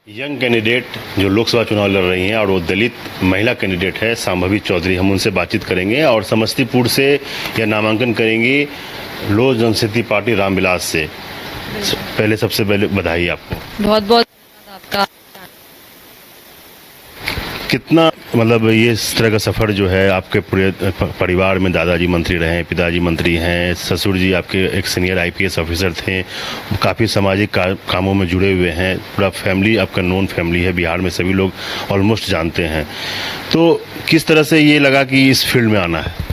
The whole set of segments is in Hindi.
यंग कैंडिडेट जो लोकसभा चुनाव लड़ रही हैं और वो दलित महिला कैंडिडेट है शांभवी चौधरी, हम उनसे बातचीत करेंगे। और समस्तीपुर से यह नामांकन करेंगी लोक जनशक्ति पार्टी रामविलास से। सबसे पहले बधाई आपको। बहुत बहुत धन्यवाद आपका। कितना मतलब ये इस तरह का सफ़र जो है, आपके पूरे परिवार में दादाजी मंत्री रहे हैं, पिताजी मंत्री हैं, ससुर जी आपके एक सीनियर आईपीएस ऑफिसर थे, काफ़ी सामाजिक कामों में जुड़े हुए हैं, पूरा फैमिली आपका नॉन फैमिली है, बिहार में सभी लोग ऑलमोस्ट जानते हैं। तो किस तरह से ये लगा कि इस फील्ड में आना है?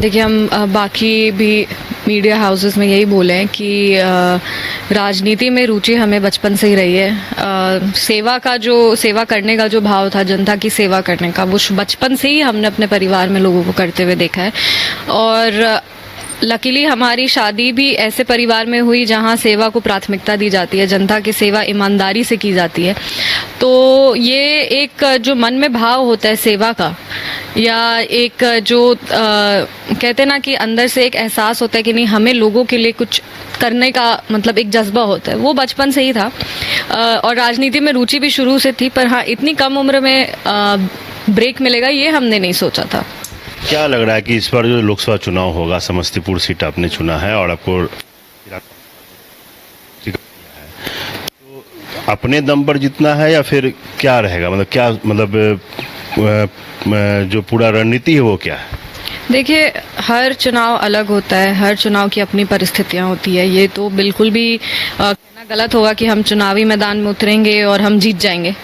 देखिए, हम बाकी भी मीडिया हाउसेस में यही बोले हैं कि राजनीति में रुचि हमें बचपन से ही रही है। सेवा करने का जो भाव था, जनता की सेवा करने का, वो बचपन से ही हमने अपने परिवार में लोगों को करते हुए देखा है। और लकीली हमारी शादी भी ऐसे परिवार में हुई जहां सेवा को प्राथमिकता दी जाती है, जनता की सेवा ईमानदारी से की जाती है। तो ये एक जो मन में भाव होता है सेवा का, या एक जो कहते हैं ना कि अंदर से एक एहसास होता है कि नहीं, हमें लोगों के लिए कुछ करने का मतलब एक जज्बा होता है, वो बचपन से ही था। और राजनीति में रुचि भी शुरू से थी, पर हाँ, इतनी कम उम्र में ब्रेक मिलेगा ये हमने नहीं सोचा था। क्या लग रहा है कि इस बार जो लोकसभा चुनाव होगा, समस्तीपुर सीट आपने चुना है और आपको तो अपने दम पर जितना है या फिर क्या रहेगा, जो पूरा रणनीति है वो क्या है? देखिए, हर चुनाव अलग होता है, हर चुनाव की अपनी परिस्थितियां होती है। ये तो बिल्कुल भी कहना गलत होगा कि हम चुनावी मैदान में उतरेंगे और हम जीत जाएंगे,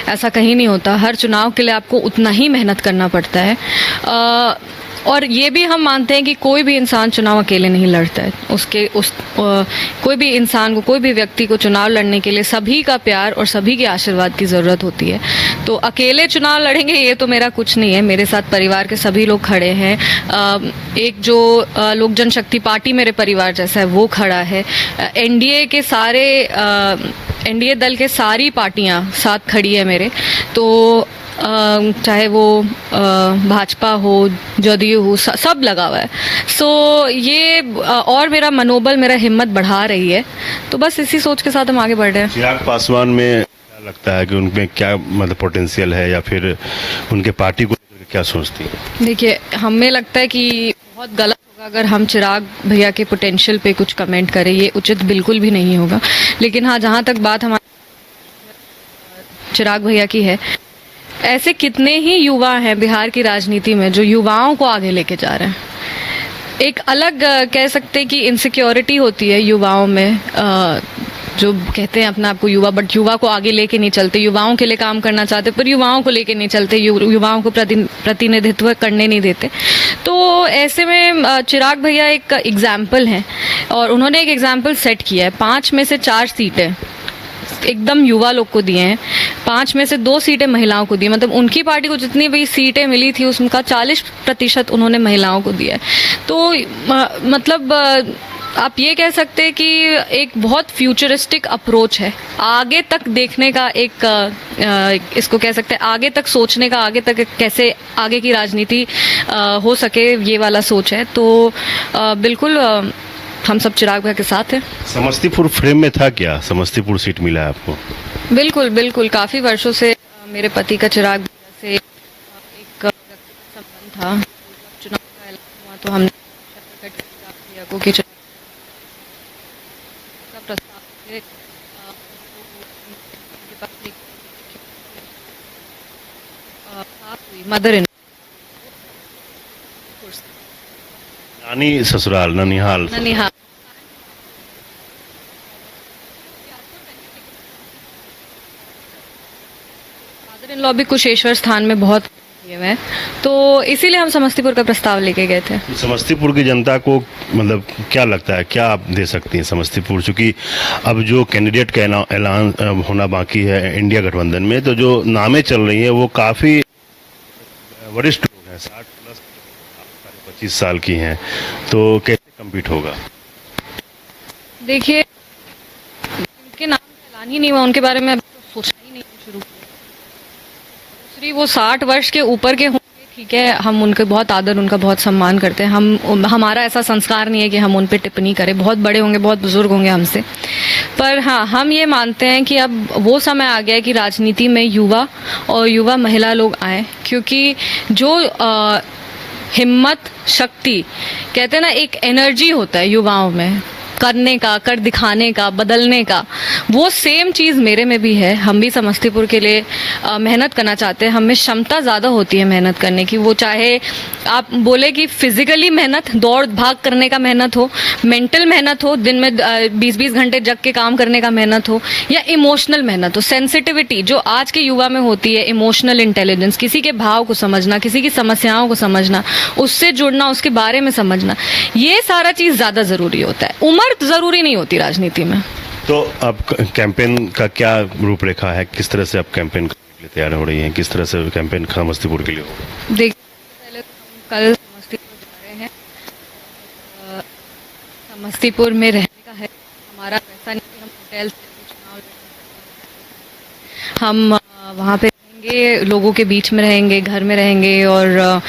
ऐसा कहीं नहीं होता। हर चुनाव के लिए आपको उतना ही मेहनत करना पड़ता है। और ये भी हम मानते हैं कि कोई भी इंसान चुनाव अकेले नहीं लड़ता है। कोई भी इंसान को, कोई भी व्यक्ति को चुनाव लड़ने के लिए सभी का प्यार और सभी के आशीर्वाद की ज़रूरत होती है। तो अकेले चुनाव लड़ेंगे ये तो मेरा कुछ नहीं है, मेरे साथ परिवार के सभी लोग खड़े हैं। एक जो लोक जनशक्ति पार्टी मेरे परिवार जैसा है वो खड़ा है। एनडीए दल के सारी पार्टियां साथ खड़ी है मेरे। तो चाहे वो भाजपा हो, जदयू हो, सब लगा हुआ है। ये और मेरा मनोबल, मेरा हिम्मत बढ़ा रही है। तो बस इसी सोच के साथ हम आगे बढ़ रहे हैं। चिराग पासवान में क्या लगता है कि उनमें क्या मतलब पोटेंशियल है, या फिर उनके पार्टी को क्या सोचती है? देखिए, हमें लगता है कि बहुत गलत होगा अगर हम चिराग भैया के पोटेंशियल पे कुछ कमेंट करें, ये उचित बिल्कुल भी नहीं होगा। लेकिन हाँ, जहाँ तक बात हमारे चिराग भैया की है, ऐसे कितने ही युवा हैं बिहार की राजनीति में जो युवाओं को आगे लेके जा रहे हैं। एक अलग कह सकते हैं कि इनसिक्योरिटी होती है युवाओं में, जो कहते हैं अपना आपको युवा, बट युवा को आगे लेके नहीं चलते। युवाओं के लिए काम करना चाहते पर युवाओं को लेके नहीं चलते, युवाओं को प्रतिनिधित्व करने नहीं देते। तो ऐसे में चिराग भैया एक एग्जाम्पल हैं, और उन्होंने एक एग्जाम्पल सेट किया है। 5 में से 4 सीटें एकदम युवा लोग को दिए हैं, 5 में से 2 सीटें महिलाओं को दी। मतलब उनकी पार्टी को जितनी भी सीटें मिली थी उसका 40% उन्होंने महिलाओं को दिया है। तो मतलब आप ये कह सकते हैं कि एक बहुत फ्यूचरिस्टिक अप्रोच है, आगे तक देखने का एक इसको कह सकते हैं आगे तक सोचने का, आगे तक कैसे आगे की राजनीति हो सके, ये वाला सोच है। तो बिल्कुल हम सब चिराग भैया के साथ हैं। समस्तीपुर फ्रेम में था क्या? समस्तीपुर सीट मिला है आपको? बिल्कुल बिल्कुल, काफ़ी वर्षों से मेरे पति का चिराग भैया से एक व्यक्तिगत संबंध था। चुनाव का ऐलान हुआ तो हमने प्रकट किया चिराग भैया को कि का प्रस्ताव है, उनके पास एक बात हुई मदर इन नानी ससुराल ननिहाल। ननिहाल। फादर इन लॉ भी कुशेश्वर स्थान में बहुत किए हुए हैं, तो इसीलिए हम समस्तीपुर का प्रस्ताव लेके गए थे। समस्तीपुर की जनता को मतलब क्या लगता है, क्या आप दे सकती हैं समस्तीपुर? चूँकि अब जो कैंडिडेट का ऐलान होना बाकी है इंडिया गठबंधन में, तो जो नामें चल रही हैं वो काफ़ी वरिष्ठ लोग हैं, 60 प्लस 25 साल की हैं, तो कैसे कम्पीट होगा? देखिए, उनके नाम का ऐलान ही नहीं हुआ, उनके बारे में अभी तो सोचना ही नहीं शुरू किया। दूसरी, वो 60 वर्ष के ऊपर के होंगे ठीक है, हम उनके बहुत आदर, उनका बहुत सम्मान करते हैं। हमारा ऐसा संस्कार नहीं है कि हम उन पे टिप्पणी करें। बहुत बड़े होंगे, बहुत बुजुर्ग होंगे हमसे, पर हाँ, हम ये मानते हैं कि अब वो समय आ गया है कि राजनीति में युवा और युवा महिला लोग आए, क्योंकि जो हिम्मत, शक्ति, कहते हैं ना, एक एनर्जी होता है युवाओं में, करने का, कर दिखाने का, बदलने का, वो सेम चीज़ मेरे में भी है। हम भी समस्तीपुर के लिए मेहनत करना चाहते हैं। हमें क्षमता ज़्यादा होती है मेहनत करने की। वो चाहे आप बोले कि फिजिकली मेहनत, दौड़ भाग करने का मेहनत हो, मेंटल मेहनत हो, दिन में 20-20 घंटे जग के काम करने का मेहनत हो, या इमोशनल मेहनत हो, सेंसिटिविटी जो आज के युवा में होती है, इमोशनल इंटेलिजेंस, किसी के भाव को समझना, किसी की समस्याओं को समझना, उससे जुड़ना, उसके बारे में समझना, ये सारा चीज़ ज़्यादा ज़रूरी होता है। उम्र ज़रूरी नहीं होती राजनीति में। तो अब कैंपेन का क्या रूपरेखा है, किस तरह से आप कैंपेन करने के लिए तैयार हो रही हैं, किस तरह से कैंपेन समस्तीपुर के लिए होगा? देखिए, पहले तो हम कल समस्तीपुर जा रहे हैं। समस्तीपुर में रहने का है हमारा, ऐसा नहीं कि हम होटल से चुनाव लड़ेंगे। हम वहाँ पे रहेंगे, लोगों के बीच में रहेंगे, घर में रहेंगे, और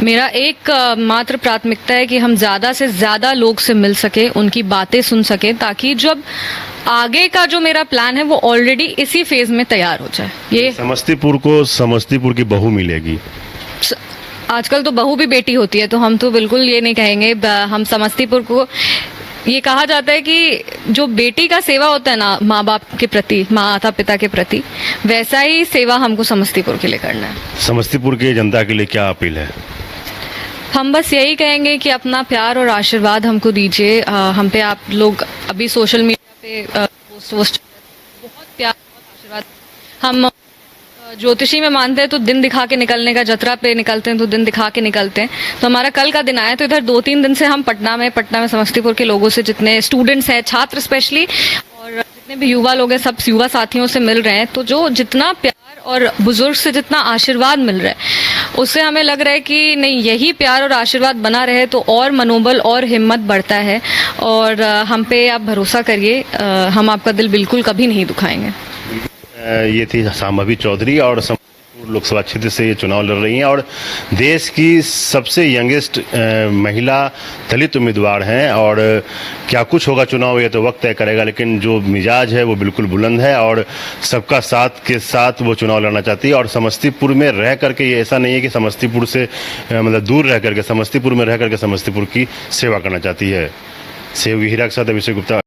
मेरा एक मात्र प्राथमिकता है कि हम ज़्यादा से ज़्यादा लोग से मिल सके, उनकी बातें सुन सके, ताकि जब आगे का जो मेरा प्लान है वो ऑलरेडी इसी फेज में तैयार हो जाए। ये समस्तीपुर को समस्तीपुर की बहू मिलेगी। आजकल तो बहू भी बेटी होती है, तो हम तो बिल्कुल ये नहीं कहेंगे। हम समस्तीपुर को, ये कहा जाता है कि जो बेटी का सेवा होता है ना माँ बाप के प्रति, माता पिता के प्रति, वैसा ही सेवा हमको समस्तीपुर के लिए करना है। समस्तीपुर की जनता के लिए क्या अपील है? हम बस यही कहेंगे कि अपना प्यार और आशीर्वाद हमको दीजिए। हम पे आप लोग अभी सोशल मीडिया पे पोस्ट बहुत प्यार, बहुत आशीर्वाद। हम ज्योतिषी में मानते हैं तो दिन दिखा के निकलने का, जतरा पे निकलते हैं तो दिन दिखा के निकलते हैं। तो हमारा कल का दिन आया, तो इधर 2-3 दिन से हम पटना में समस्तीपुर के लोगों से, जितने स्टूडेंट्स हैं, छात्र स्पेशली, और जितने भी युवा लोग हैं, सब युवा साथियों से मिल रहे हैं। तो जो जितना प्यार और बुजुर्ग से जितना आशीर्वाद मिल रहा है, उससे हमें लग रहा है कि नहीं, यही प्यार और आशीर्वाद बना रहे तो और मनोबल और हिम्मत बढ़ता है। और हम पे आप भरोसा करिए, हम आपका दिल बिल्कुल कभी नहीं दुखाएंगे। ये थी शांभवी चौधरी, और समस्तीपुर लोकसभा क्षेत्र से ये चुनाव लड़ रही हैं, और देश की सबसे यंगेस्ट महिला दलित उम्मीदवार हैं। और क्या कुछ होगा चुनाव, ये तो वक्त तय करेगा, लेकिन जो मिजाज है वो बिल्कुल बुलंद है, और सबका साथ के साथ वो चुनाव लड़ना चाहती है। और समस्तीपुर में रह करके, ये ऐसा नहीं है कि समस्तीपुर से मतलब दूर रह करके, समस्तीपुर में रह करके समस्तीपुर की सेवा करना चाहती है। सहयोगी हीरा के साथ अभिषेक गुप्ता।